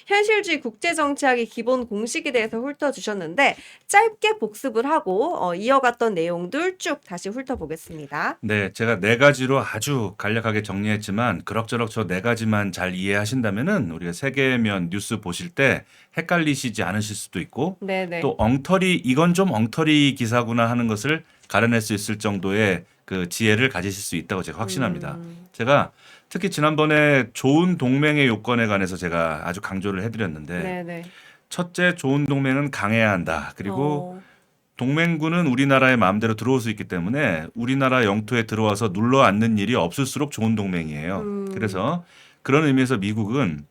현실주의 국제정치학의 기본 공식에 대해서 훑어주셨는데 짧게 복습을 하고 이어갔던 내용들 쭉 다시 훑어보겠습니다. 네, 제가 네 가지로 아주 간략하게 정리했지만 그럭저럭 저 네 가지만 잘 이해하신다면은 우리가 세계면 뉴스 보실 때 헷갈리시지 않으실 수도 있고 네네. 또 엉터리 이건 좀 엉터리 기사구나 하는 것을 가려낼 수 있을 정도의 그 지혜를 가지실 수 있다고 제가 확신합니다. 제가 특히 지난번에 좋은 동맹의 요건에 관해서 제가 아주 강조를 해드렸는데 네네. 첫째, 좋은 동맹은 강해야 한다. 그리고 어, 동맹군은 우리나라의 마음대로 들어올 수 있기 때문에 우리나라 영토에 들어와서 눌러 앉는 일이 없을수록 좋은 동맹이에요. 음, 그래서 그런 의미에서 미국은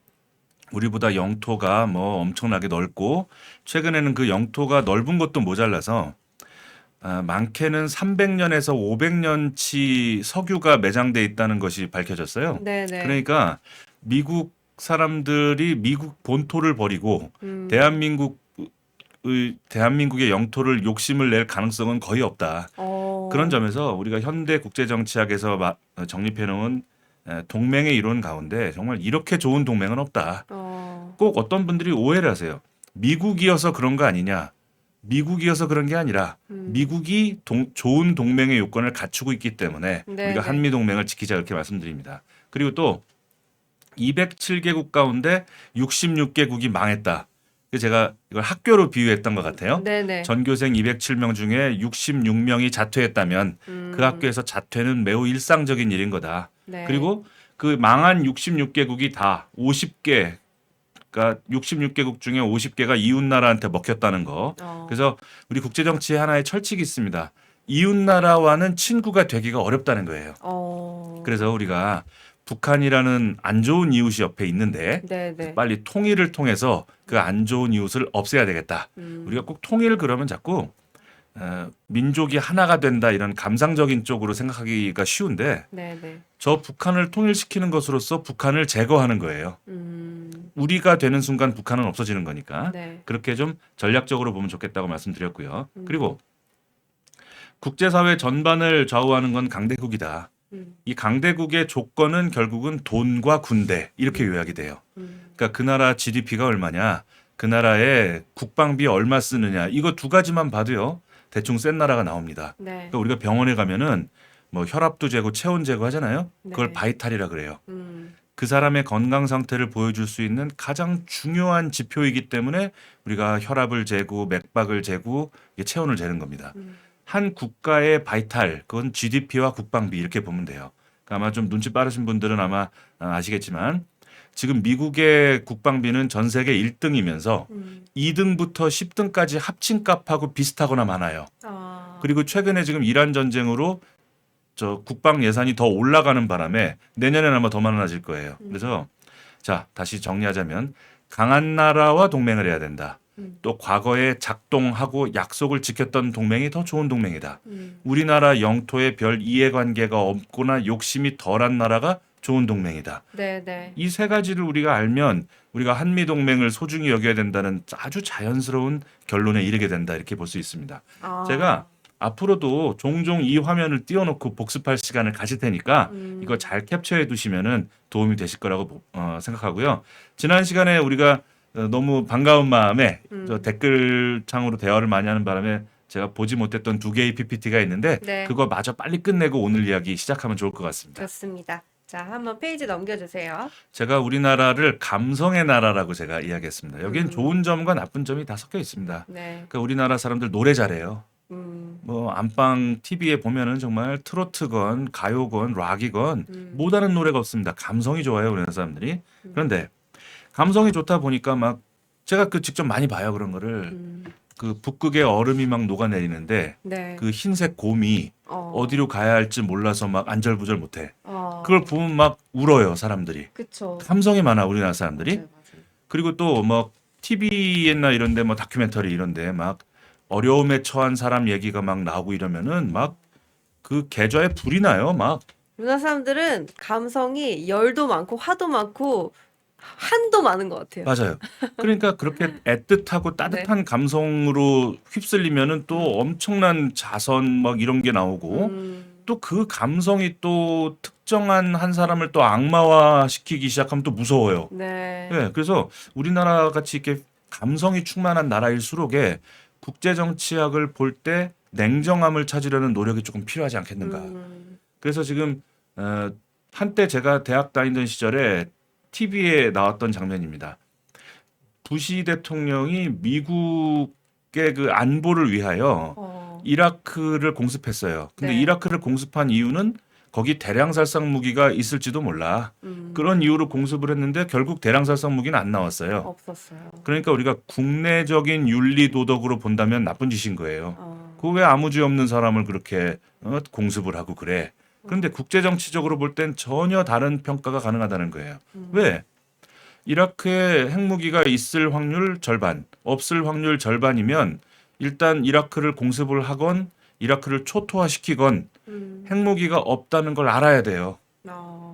우리보다 영토가 뭐 엄청나게 넓고 최근에는 그 영토가 넓은 것도 모자라서 많게는 300년에서 500년치 석유가 매장돼 있다는 것이 밝혀졌어요. 네네. 그러니까 미국 사람들이 미국 본토를 버리고 음, 대한민국의 영토를 욕심을 낼 가능성은 거의 없다. 그런 어, 점에서 우리가 현대 국제 정치학에서 정립해 놓은 동맹의 이론 가운데 정말 이렇게 좋은 동맹은 없다. 어, 꼭 어떤 분들이 오해를 하세요. 미국이어서 그런 거 아니냐? 미국이어서 그런 게 아니라 음, 미국이 좋은 동맹의 요건을 갖추고 있기 때문에 우리가 네네. 한미 동맹을 지키자 이렇게 말씀드립니다. 그리고 또 207개국 가운데 66개국이 망했다. 그래서 제가 이걸 학교로 비유했던 것 같아요. 네네. 전교생 207명 중에 66명이 자퇴했다면 그 음, 학교에서 자퇴는 매우 일상적인 일인 거다. 네. 그리고 그 망한 66개국이 다 50개, 그러니까 66개국 중에 50개가 이웃 나라한테 먹혔다는 거. 어, 그래서 우리 국제 정치에 하나의 철칙이 있습니다. 이웃 나라와는 친구가 되기가 어렵다는 거예요. 어, 그래서 우리가 북한이라는 안 좋은 이웃이 옆에 있는데 네네. 빨리 통일을 통해서 그 안 좋은 이웃을 없애야 되겠다. 우리가 음, 꼭 통일을 그러면 자꾸 민족이 하나가 된다 이런 감상적인 쪽으로 생각하기가 쉬운데 네네. 저 북한을 통일시키는 것으로서 북한을 제거하는 거예요. 음, 우리가 되는 순간 북한은 없어지는 거니까 네. 그렇게 좀 전략적으로 보면 좋겠다고 말씀드렸고요. 음, 그리고 국제사회 전반을 좌우하는 건 강대국이다. 음, 이 강대국의 조건은 결국은 돈과 군대 이렇게 음, 요약이 돼요. 음, 그러니까 그 나라 GDP가 얼마냐, 그 나라의 국방비 얼마 쓰느냐 이거 두 가지만 봐도요 대충 센 나라가 나옵니다. 네. 그러니까 우리가 병원에 가면은 뭐 혈압도 재고 체온 재고 하잖아요. 그걸 네. 바이탈이라 그래요. 음, 그 사람의 건강 상태를 보여줄 수 있는 가장 중요한 지표이기 때문에 우리가 혈압을 재고 맥박을 재고 이게 체온을 재는 겁니다. 음, 한 국가의 바이탈 그건 GDP와 국방비 이렇게 보면 돼요. 그러니까 아마 좀 눈치 빠르신 분들은 아마 아시겠지만 지금 미국의 국방비는 전 세계 1등이면서 음, 2등부터 10등까지 합친 값하고 비슷하거나 많아요. 아, 그리고 최근에 지금 이란 전쟁으로 저 국방 예산이 더 올라가는 바람에 내년에는 아마 더 많아질 거예요. 음, 그래서 자, 다시 정리하자면 강한 나라와 동맹을 해야 된다. 음, 또 과거에 작동하고 약속을 지켰던 동맹이 더 좋은 동맹이다. 음, 우리나라 영토에 별 이해관계가 없거나 욕심이 덜한 나라가 좋은 동맹이다. 네네. 이 세 가지를 우리가 알면 우리가 한미 동맹을 소중히 여겨야 된다는 아주 자연스러운 결론에 이르게 된다 이렇게 볼 수 있습니다. 아, 제가 앞으로도 종종 이 화면을 띄워놓고 복습할 시간을 가질 테니까 이거 음, 잘 캡처해 두시면은 도움이 되실 거라고 생각하고요. 지난 시간에 우리가 너무 반가운 마음에 저 음, 댓글창으로 대화를 많이 하는 바람에 제가 보지 못했던 두 개의 PPT가 있는데 네. 그거 마저 빨리 끝내고 오늘 이야기 시작하면 좋을 것 같습니다. 좋습니다. 자, 한번 페이지 넘겨주세요. 제가 우리나라를 감성의 나라라고 제가 이야기했습니다. 여기엔 좋은 음, 점과 나쁜 점이 다 섞여 있습니다. 네. 그러니까 우리나라 사람들 노래 잘해요. 음, 뭐 안방 TV에 보면은 정말 트로트건 가요건 락이건 음, 못하는 노래가 없습니다. 감성이 좋아요, 우리나라 사람들이. 음, 그런데 감성이 좋다 보니까 막 제가 그 직접 많이 봐요, 그런 거를. 음, 그 북극의 얼음이 막 녹아내리는데 네. 그 흰색 곰이 어, 어디로 가야 할지 몰라서 막 안절부절 못해. 그걸 어, 보면 막 울어요, 사람들이. 그쵸. 감성이 많아, 우리나라 사람들이. 맞아요, 맞아요. 그리고 또 뭐 TV나 이런 데 뭐 다큐멘터리 이런 데 막 어려움에 처한 사람 얘기가 막 나오고 이러면은 막 그 계좌에 불이 나요. 막 우리나라 사람들은 감성이 열도 많고 화도 많고 한도 많은 것 같아요. 맞아요. 그러니까 그렇게 애틋하고 네. 따뜻한 감성으로 휩쓸리면은 또 음, 엄청난 자선 막 이런 게 나오고 음, 또 그 감성이 또 특정한 한 사람을 또 악마화시키기 시작하면 또 무서워요. 네. 예, 그래서 우리나라 같이 이렇게 감성이 충만한 나라일수록에 국제 정치학을 볼 때 냉정함을 찾으려는 노력이 조금 필요하지 않겠는가. 그래서 지금 한때 제가 대학 다니던 시절에 TV에 나왔던 장면입니다. 부시 대통령이 미국의 그 안보를 위하여 이라크를 공습했어요. 근데 네. 이라크를 공습한 이유는 거기 대량살상 무기가 있을지도 몰라. 그런 이유로 공습을 했는데 결국 대량살상 무기는 안 나왔어요. 없었어요. 그러니까 우리가 국내적인 윤리 도덕으로 본다면 나쁜 짓인 거예요. 그 왜 아무 죄 없는 사람을 그렇게 공습을 하고 그래. 그런데 국제 정치적으로 볼 땐 전혀 다른 평가가 가능하다는 거예요. 왜? 이라크에 핵무기가 있을 확률 절반, 없을 확률 절반이면 일단 이라크를 공습을 하건 이라크를 초토화시키건 핵무기가 없다는 걸 알아야 돼요.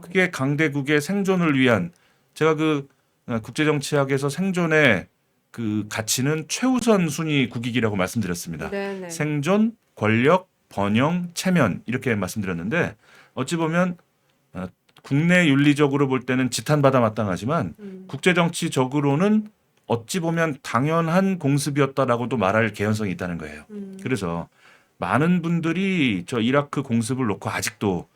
그게 강대국의 생존을 위한 제가 그 국제정치학에서 생존의 그 가치는 최우선 순위 국익이라고 말씀드렸습니다. 네네. 생존, 권력, 번영, 체면 이렇게 말씀드렸는데 어찌 보면 국내 윤리적으로 볼 때는 지탄받아 마땅하지만 국제정치적으로는 어찌 보면 당연한 공습이었다라고도 말할 개연성이 있다는 거예요. 그래서 많은 분들이 저 이라크 공습을 놓고 아직도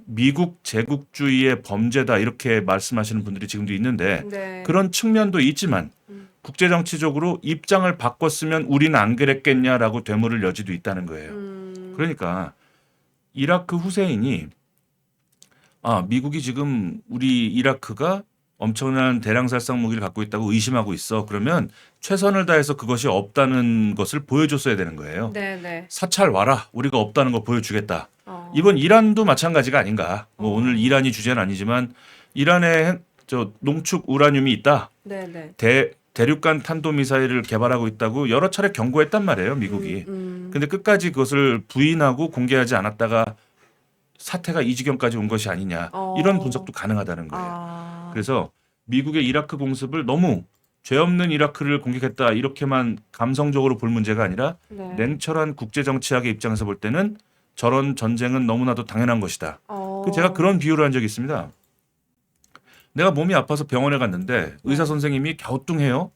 미국 제국주의의 범죄다 이렇게 말씀하시는 분들이 지금도 있는데 네. 그런 측면도 있지만 국제정치적으로 입장을 바꿨으면 우리는 안 그랬겠냐라고 되물을 여지도 있다는 거예요. 그러니까 이라크 후세인이 미국이 지금 우리 이라크가 엄청난 대량살상 무기를 갖고 있다고 의심하고 있어. 그러면 최선을 다해서 그것이 없다는 것을 보여줬어야 되는 거예요. 네네. 사찰 와라. 우리가 없다는 거 보여주겠다. 이번 이란도 마찬가지가 아닌가. 뭐 오늘 이란이 주제는 아니지만 이란에 저 농축 우라늄이 있다. 네네. 대륙간 탄도미사일을 개발하고 있다고 여러 차례 경고했단 말이에요. 미국이. 근데 끝까지 그것을 부인하고 공개하지 않았다가 사태가 이 지경까지 온 것이 아니냐. 이런 분석도 가능하다는 거예요. 그래서 미국의 이라크 공습을 너무 죄 없는 이라크를 공격했다 이렇게만 감성적으로 볼 문제가 아니라 네. 냉철한 국제정치학의 입장에서 볼 때는 저런 전쟁은 너무나도 당연한 것이다. 제가 그런 비유를 한 적이 있습니다. 내가 몸이 아파서 병원에 갔는데 의사 선생님이 갸우뚱해요.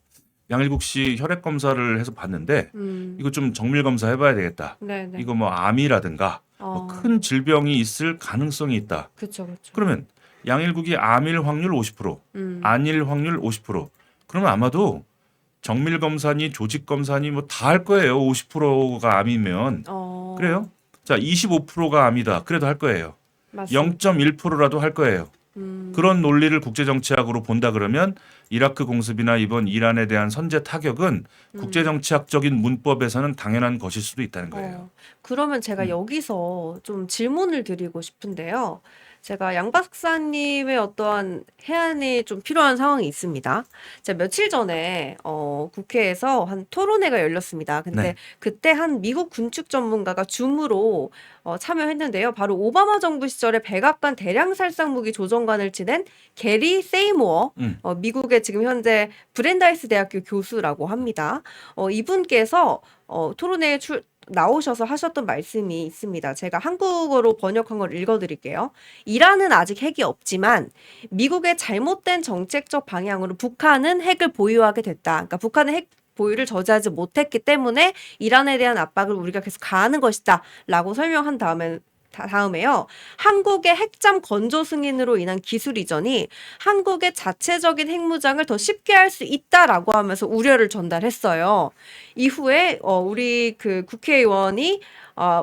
양일국 씨 혈액 검사를 해서 봤는데 이거 좀 정밀 검사 해봐야 되겠다. 네네. 이거 뭐 암이라든가 뭐 큰 질병이 있을 가능성이 있다. 그쵸, 그쵸. 그러면 양일국이 암일 확률 50%, 안일 확률 50%. 그러면 아마도 정밀 검사니 조직 검사니 뭐 다 할 거예요. 50%가 암이면. 그래요? 자, 25%가 암이다. 그래도 할 거예요. 맞습니다. 0.1%라도 할 거예요. 그런 논리를 국제정치학으로 본다 그러면 이라크 공습이나 이번 이란에 대한 선제 타격은 국제정치학적인 문법에서는 당연한 것일 수도 있다는 거예요. 그러면 제가 여기서 좀 질문을 드리고 싶은데요. 제가 양 박사님의 어떠한 해안이 좀 필요한 상황이 있습니다. 제가 며칠 전에 국회에서 한 토론회가 열렸습니다. 근데 네. 그때 한 미국 군축 전문가가 줌으로 참여했는데요. 바로 오바마 정부 시절에 백악관 대량살상 무기 조정관을 지낸 게리 세이모어, 미국의 지금 현재 브랜다이스 대학교 교수라고 합니다. 이분께서 토론회에 나오셔서 하셨던 말씀이 있습니다. 제가 한국어로 번역한 걸 읽어드릴게요. 이란은 아직 핵이 없지만 미국의 잘못된 정책적 방향으로 북한은 핵을 보유하게 됐다. 그러니까 북한은 핵 보유를 저지하지 못했기 때문에 이란에 대한 압박을 우리가 계속 가하는 것이다. 라고 설명한 다음에요. 한국의 핵잠 건조 승인으로 인한 기술 이전이 한국의 자체적인 핵무장을 더 쉽게 할 수 있다라고 하면서 우려를 전달했어요. 이후에 우리 그 국회의원이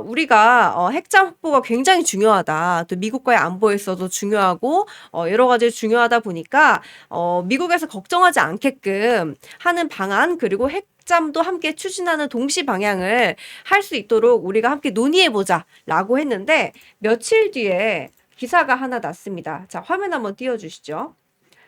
우리가 핵잠 확보가 굉장히 중요하다. 또 미국과의 안보에서도 중요하고 여러 가지 중요하다 보니까 미국에서 걱정하지 않게끔 하는 방안 그리고 핵잠도 함께 추진하는 동시 방향을 할 수 있도록 우리가 함께 논의해보자라고 했는데 며칠 뒤에 기사가 하나 났습니다. 자, 화면 한번 띄워주시죠.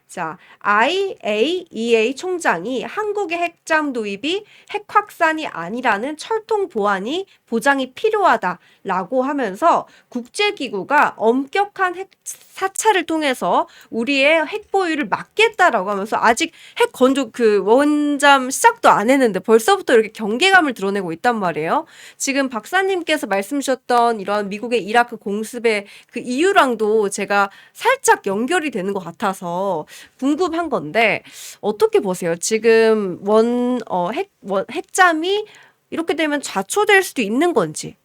자, IAEA 총장이 한국의 핵잠 도입이 핵 확산이 아니라는 철통 보장이 필요하다라고 하면서 국제기구가 엄격한 핵 사찰을 통해서 우리의 핵 보유를 막겠다라고 하면서 아직 핵 건조 그 원잠 시작도 안 했는데 벌써부터 이렇게 경계감을 드러내고 있단 말이에요. 지금 박사님께서 말씀 주셨던 이런 미국의 이라크 공습의 그 이유랑도 제가 살짝 연결이 되는 것 같아서 궁금한 건데 어떻게 보세요? 지금 핵잠이 이렇게 되면 좌초될 수도 있는 건지.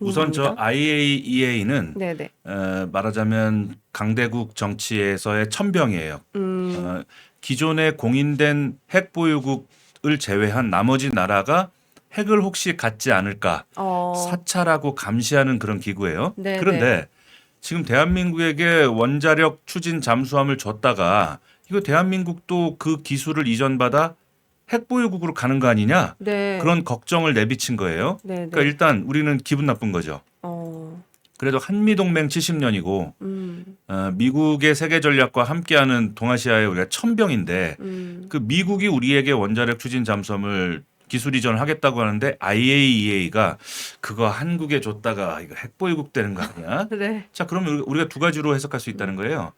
우선 저 궁금합니다. IAEA는 네네. 말하자면 강대국 정치에서의 천병이에요. 음, 기존에 공인된 핵 보유국을 제외한 나머지 나라가 핵을 혹시 갖지 않을까 어, 사찰하고 감시하는 그런 기구예요. 네네. 그런데 지금 대한민국에게 원자력 추진 잠수함을 줬다가 이거 대한민국도 그 기술을 이전받아 핵 보유국으로 가는 거 아니냐? 네. 그런 걱정을 내비친 거예요. 네네. 그러니까 일단 우리는 기분 나쁜 거죠. 어, 그래도 한미동맹 70년이고 음, 미국의 세계 전략과 함께하는 동아시아의 우리가 천병인데 그 미국이 우리에게 원자력 추진 잠수함을 기술 이전을 하겠다고 하는데 IAEA가 그거 한국에 줬다가 이거 핵보유국 되는 거 아니야? 네. 자, 그러면 우리가 두 가지로 해석할 수 있다는 거예요.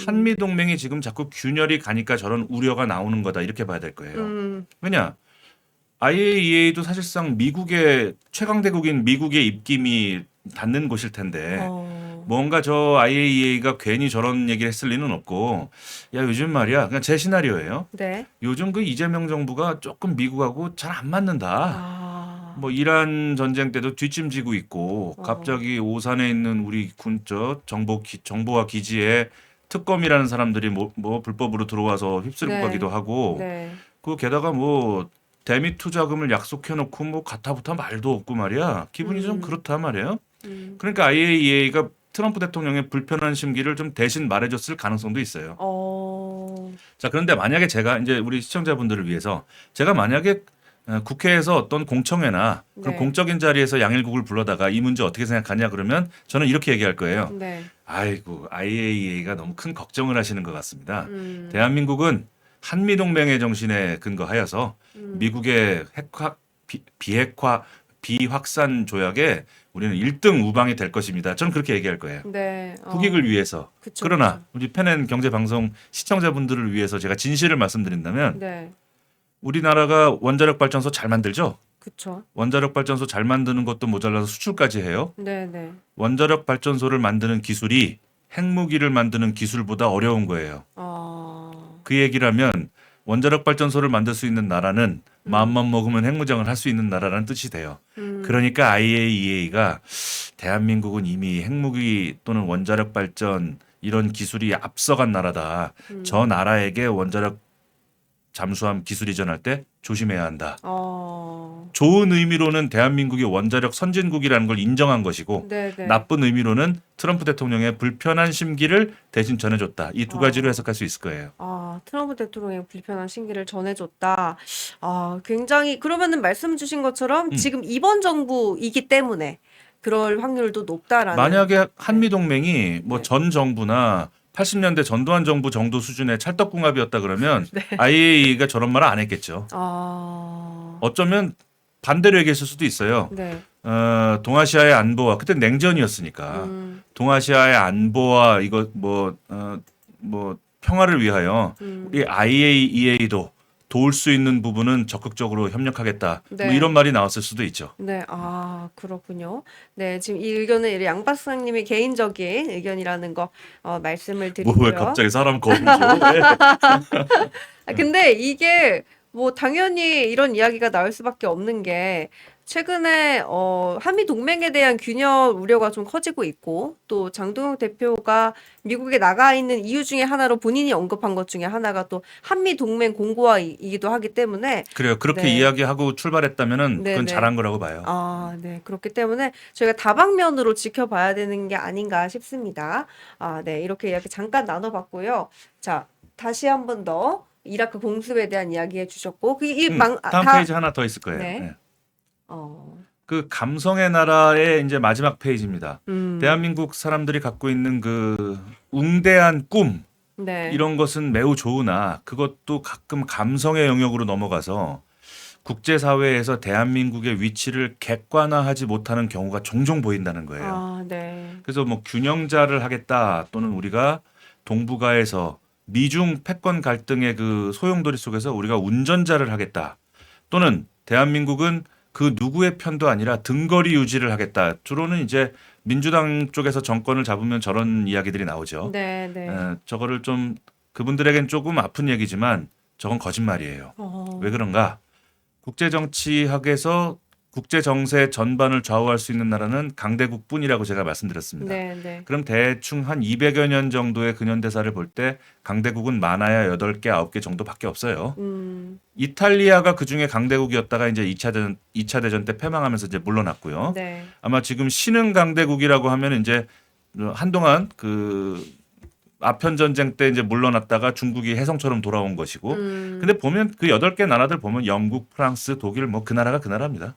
한미 동맹이 지금 자꾸 균열이 가니까 저런 우려가 나오는 거다 이렇게 봐야 될 거예요. 왜냐? IAEA도 사실상 미국의 최강대국인 미국의 입김이 닿는 곳일 텐데 뭔가 저 IAEA가 괜히 저런 얘기를 했을 리는 없고 야 요즘 말이야 그냥 제 시나리오예요. 네. 요즘 그 이재명 정부가 조금 미국하고 잘 안 맞는다. 아, 뭐 이란 전쟁 때도 뒷짐지고 있고 갑자기 오산에 있는 우리 군저 정보화 기지에 특검이라는 사람들이 뭐 불법으로 들어와서 휩쓸고 네. 가기도 하고 네. 그 게다가 뭐 대미 투자금을 약속해놓고 뭐 가타부타 말도 없고 말이야 기분이 좀 그렇단 말이에요. 그러니까 IAEA가 트럼프 대통령의 불편한 심기를 좀 대신 말해줬을 가능성도 있어요. 자, 그런데 만약에 제가 이제 우리 시청자분들을 위해서 제가 만약에 국회에서 어떤 공청회나 그런 네. 공적인 자리에서 양일국을 불러다가 이 문제 어떻게 생각하냐 그러면 저는 이렇게 얘기할 거예요. 네. 아이고, IAEA가 너무 큰 걱정을 하시는 것 같습니다. 대한민국은 한미동맹의 정신에 근거하여서 미국의 비핵화, 비확산 조약에 우리는 1등 우방이 될 것입니다. 저는 그렇게 얘기할 거예요. 네. 국익을 위해서. 그쵸, 그러나 그쵸. 우리 편엔 경제방송 시청자분들을 위해서 제가 진실을 말씀드린다면 네. 우리나라가 원자력 발전소 잘 만들죠. 그쵸. 원자력 발전소 잘 만드는 것도 모자라서 수출까지 해요. 네, 네. 원자력 발전소를 만드는 기술이 핵무기를 만드는 기술보다 어려운 거예요. 그 얘기라면 원자력 발전소를 만들 수 있는 나라는 마음만 먹으면 핵무장을 할 수 있는 나라라는 뜻이 돼요. 그러니까 IAEA가 대한민국은 이미 핵무기 또는 원자력 발전 이런 기술이 앞서간 나라다. 저 나라에게 원자력 잠수함 기술 이전할 때 조심해야 한다. 좋은 의미로는 대한민국이 원자력 선진국이라는 걸 인정한 것이고 네네. 나쁜 의미로는 트럼프 대통령의 불편한 심기를 대신 전해줬다. 이 두 가지로 해석할 수 있을 거예요. 트럼프 대통령의 불편한 심기를 전해줬다. 굉장히 그러면은 말씀 주신 것처럼 지금 이번 정부이기 때문에 그럴 확률도 높다라는. 만약에 한미동맹이 뭐 네. 전 정부나 80년대 전두환 정부 정도 수준의 찰떡궁합이었다 그러면 네. IAEA가 저런 말을 안 했겠죠. 어쩌면 반대로 얘기했을 수도 있어요. 네. 동아시아의 안보와 그때 냉전이었으니까 동아시아의 안보와 이거 뭐 평화를 위하여 우리 IAEA도 도울 수 있는 부분은 적극적으로 협력하겠다. 네. 뭐 이런 말이 나왔을 수도 있죠. 네, 그렇군요. 네, 지금 이 의견은 양 박사님의 개인적인 의견이라는 거 말씀을 뭐 왜 드리고요. 갑자기 사람 거부죠? 근데 이게 뭐 당연히 이런 이야기가 나올 수밖에 없는 게 최근에 한미 동맹에 대한 균열 우려가 좀 커지고 있고 또 장동영 대표가 미국에 나가 있는 이유 중에 하나로 본인이 언급한 것 중에 하나가 또 한미 동맹 공고화이기도 하기 때문에 그래요. 그렇게 네. 이야기하고 출발했다면은 네, 그건 네. 잘한 거라고 봐요. 네. 그렇기 때문에 저희가 다방면으로 지켜봐야 되는 게 아닌가 싶습니다. 네. 이렇게 이야기 잠깐 나눠봤고요. 자, 다시 한 번 더 이라크 공습에 대한 이야기 해주셨고, 다음 페이지 하나 더 있을 거예요. 네. 네. 어, 그 감성의 나라의 이제 마지막 페이지입니다. 음, 대한민국 사람들이 갖고 있는 그 웅대한 꿈 네. 이런 것은 매우 좋으나 그것도 가끔 감성의 영역으로 넘어가서 국제사회에서 대한민국의 위치를 객관화하지 못하는 경우가 종종 보인다는 거예요. 아, 네. 그래서 뭐 균형자를 하겠다 또는 우리가 동북아에서 미중 패권 갈등의 그 소용돌이 속에서 우리가 운전자를 하겠다 또는 대한민국은 그 누구의 편도 아니라 등거리 유지를 하겠다. 주로는 이제 민주당 쪽에서 정권을 잡으면 저런 이야기들이 나오죠. 네, 네. 저거를 좀 그분들에겐 조금 아픈 얘기지만 저건 거짓말이에요. 왜 그런가? 국제정치학에서 국제정세 전반을 좌우할 수 있는 나라는 강대국뿐이라고 제가 말씀드렸습니다. 네, 네. 그럼 대충 한 200여 년 정도의 근현대사를 볼 때 강대국은 많아야 8개, 9개 정도밖에 없어요. 이탈리아가 그중에 강대국이었다가 이제 2차 대전 때 패망하면서 이제 물러났고요. 네. 아마 지금 신흥 강대국이라고 하면 이제 한동안 그 아편 전쟁 때 이제 물러났다가 중국이 혜성처럼 돌아온 것이고. 근데 보면 그 8개 나라들 보면 영국, 프랑스, 독일 뭐 그 나라가 그 나라입니다.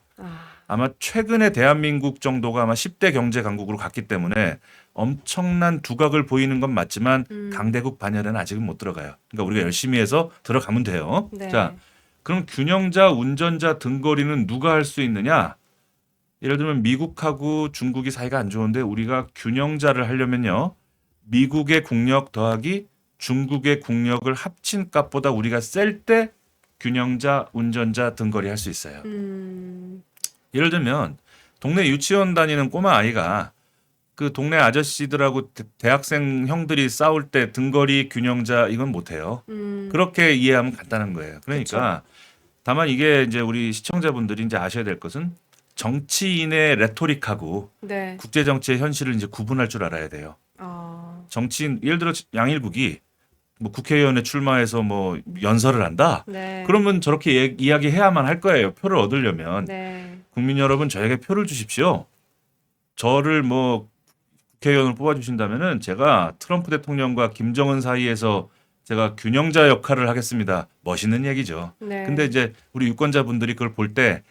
아마 최근에 대한민국 정도가 아마 10대 경제 강국으로 갔기 때문에 엄청난 두각을 보이는 건 맞지만 강대국 반열에는 아직은 못 들어가요. 그러니까 우리가 열심히 해서 들어가면 돼요. 네. 자, 그럼 균형자, 운전자, 등거리는 누가 할 수 있느냐? 예를 들면 미국하고 중국이 사이가 안 좋은데 우리가 균형자를 하려면요. 미국의 국력 더하기 중국의 국력을 합친 값보다 우리가 셀 때 균형자, 운전자, 등거리 할 수 있어요. 예를 들면 동네 유치원 다니는 꼬마 아이가 그 동네 아저씨들하고 대학생 형들이 싸울 때 등거리, 균형자 이건 못해요. 그렇게 이해하면 간단한 거예요. 그러니까 다만 이게 이제 우리 시청자분들이 이제 아셔야 될 것은 정치인의 레토릭하고 네. 국제 정치의 현실을 이제 구분할 줄 알아야 돼요. 정치인 예를 들어 양일국이 뭐 국회의원에 출마해서 뭐 연설을 한다. 네. 그러면 저렇게 이야기해야만 할 거예요. 표를 얻으려면. 네. 국민 여러분 저에게 표를 주십시오. 저를 뭐 국회의원을 뽑아주신다면은 제가 트럼프 대통령과 김정은 사이에서 제가 균형자 역할을 하겠습니다. 멋있는 얘기죠. 네. 근데 이제 우리 유권자분들이 그걸 볼 때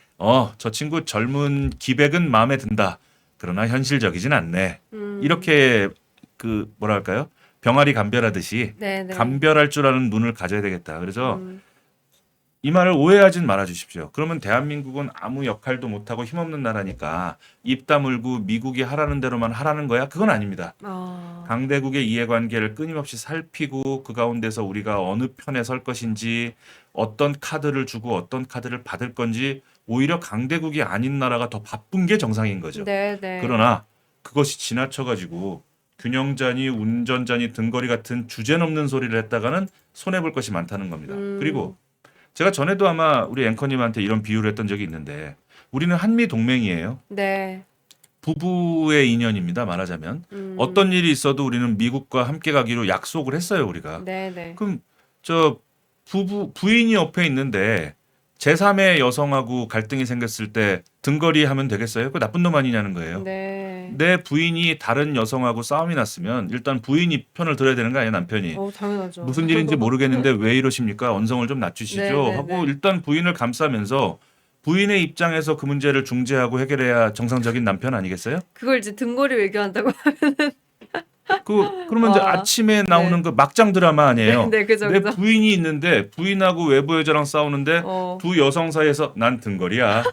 저 친구 젊은 기백은 마음에 든다. 그러나 현실적이진 않네. 이렇게 그 뭐랄까요? 병아리 감별하듯이 네, 네. 감별할 줄 아는 눈을 가져야 되겠다. 그래서 이 말을 오해하진 말아 주십시오. 그러면 대한민국은 아무 역할도 못하고 힘없는 나라니까 입 다물고 미국이 하라는 대로만 하라는 거야? 그건 아닙니다. 강대국의 이해관계를 끊임없이 살피고 그 가운데서 우리가 어느 편에 설 것인지 어떤 카드를 주고 어떤 카드를 받을 건지 오히려 강대국이 아닌 나라가 더 바쁜 게 정상인 거죠. 네, 네. 그러나 그것이 지나쳐가지고 균형자니 운전자니 등거리 같은 주제 넘는 소리를 했다가는 손해볼 것이 많다는 겁니다. 그리고 제가 전에도 아마 우리 앵커님한테 이런 비유를 했던 적이 있는데 우리는 한미 동맹이에요. 네. 부부의 인연입니다. 말하자면 어떤 일이 있어도 우리는 미국과 함께 가기로 약속을 했어요. 우리가. 네, 네. 그럼 저 부인이 옆에 있는데 제3의 여성하고 갈등이 생겼을 때 등거리 하면 되겠어요? 그 나쁜 놈 아니냐는 거예요. 네. 내 부인이 다른 여성하고 싸움이 났으면 일단 부인이 편을 들어야 되는 거 아니에요, 남편이. 당연하죠. 무슨 일인지 모르겠는데 왜 이러십니까? 언성을 좀 낮추시죠. 네, 네, 하고 네. 일단 부인을 감싸면서 부인의 입장에서 그 문제를 중재하고 해결해야 정상적인 남편 아니겠어요? 그걸 이제 등거리 외교한다고. 그러면 이제 아침에 나오는 네. 그 막장 드라마 아니에요. 네, 그죠, 내 그죠. 부인이 있는데 부인하고 외부 여자랑 싸우는데 두 여성 사이에서 난 등거리야.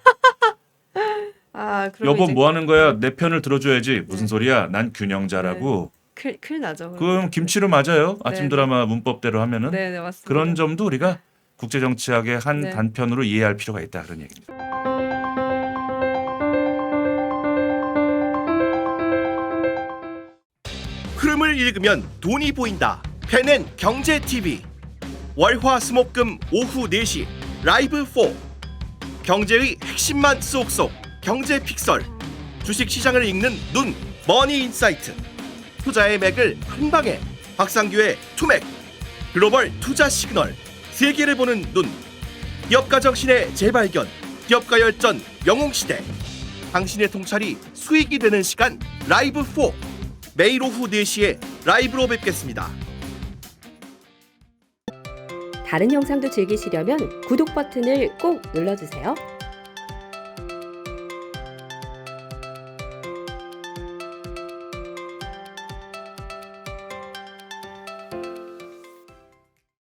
그러면 여보 이제 뭐 하는 거야? 내 편을 들어줘야지. 무슨 소리야? 난 균형자라고. 큰일 나죠. 그럼 김치로 맞아요. 아침 네. 드라마 문법대로 하면은. 네, 네, 맞습니다. 그런 점도 우리가 국제정치학의 한 네. 단편으로 이해할 필요가 있다. 그런 얘기입니다. 흐름을 읽으면 돈이 보인다. 펜앤 경제 TV. 월화수목금 오후 4시 라이브 4. 경제의 핵심만 쏙쏙. 경제 픽설. 주식 시장을 읽는 눈. 머니 인사이트. 투자의 맥을 한 방에. 박상규의 투맥. 글로벌 투자 시그널. 세계를 보는 눈. 기업가 정신의 재발견. 기업가 열전 영웅시대. 당신의 통찰이 수익이 되는 시간 라이브 4. 매일 오후 4시에 라이브로 뵙겠습니다. 다른 영상도 즐기시려면 구독 버튼을 꼭 눌러주세요.